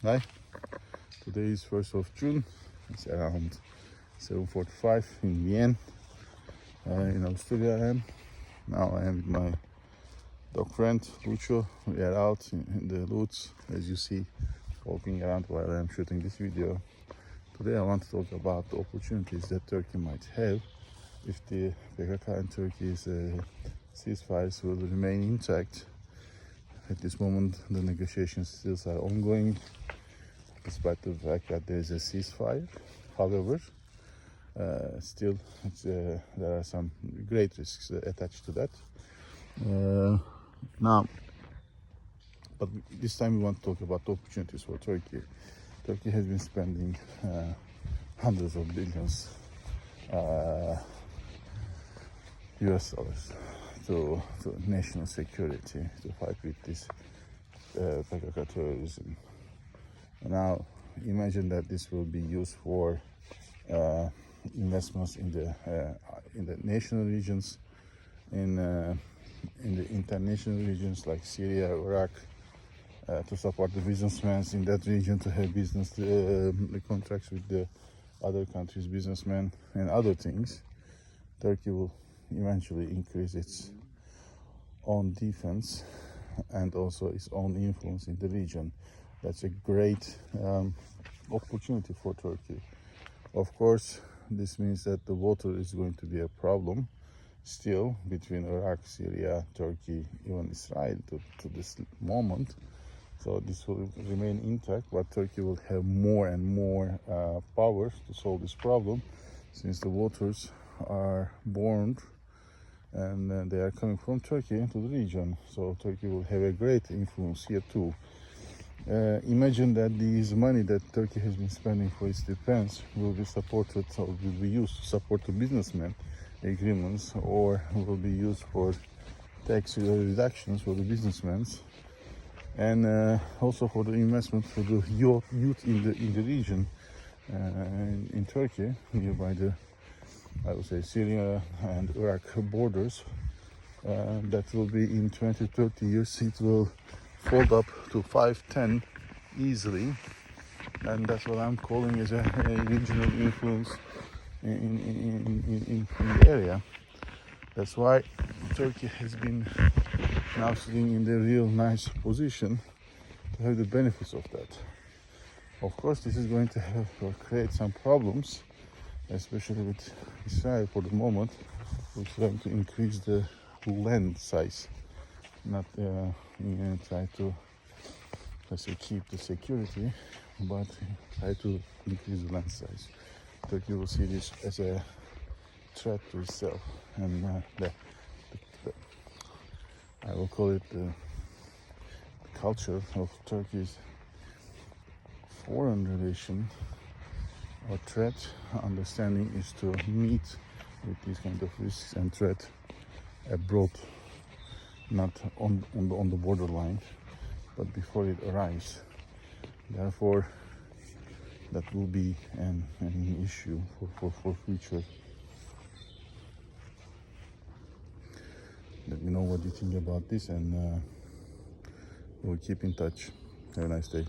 Hi, today is 1st of June. It's around 7:45 in Vienna. In Australia I am. Now I am with my dog friend Lucho. We are out in the woods, as you see, walking around while I am shooting this video. Today I want to talk about the opportunities that Turkey might have if the PKK and Turkey's ceasefires will remain intact. At this moment, the negotiations still are ongoing, despite the fact that there is a ceasefire. However, still there are some great risks attached to that. But this time we want to talk about the opportunities for Turkey. Turkey has been spending hundreds of billions US dollars to national security, to fight with this PKK terrorism. Now, imagine that this will be used for investments in the national regions, in the international regions like Syria, Iraq, to support the businessmen in that region, to have business contracts with the other countries' businessmen and other things. Turkey will eventually increase its own defense and also its own influence in the region. That's a great opportunity for Turkey. Of course, this means that the water is going to be a problem still between Iraq, Syria, Turkey, even Israel to this moment. So this will remain intact, but Turkey will have more and more power to solve this problem, since the waters are born and they are coming from Turkey into the region. So Turkey will have a great influence here too. Imagine that these money that Turkey has been spending for its defense will be supported, or will be used to support the businessmen agreements, or will be used for tax reductions for the businessmen, and also for the investment for the youth in the region, in Turkey, nearby the, I would say, Syria and Iraq borders. That will be in 20-30 years, it will fold up to 5-10 easily, and that's what I'm calling as a regional influence in the area. That's why Turkey has been now sitting in the real nice position to have the benefits of that. Of course, this is going to have or create some problems, especially with Israel for the moment, which is going to increase the land size, not try to, let's say, keep the security, but try to increase the land size. Turkey will see this as a threat to itself, and I will call it the culture of Turkey's foreign relation or threat understanding is to meet with these kind of risks and threat abroad, not on the borderline, but before it arrives. Therefore, that will be an issue for future. Let me know what you think about this, and we'll keep in touch. Have a nice day.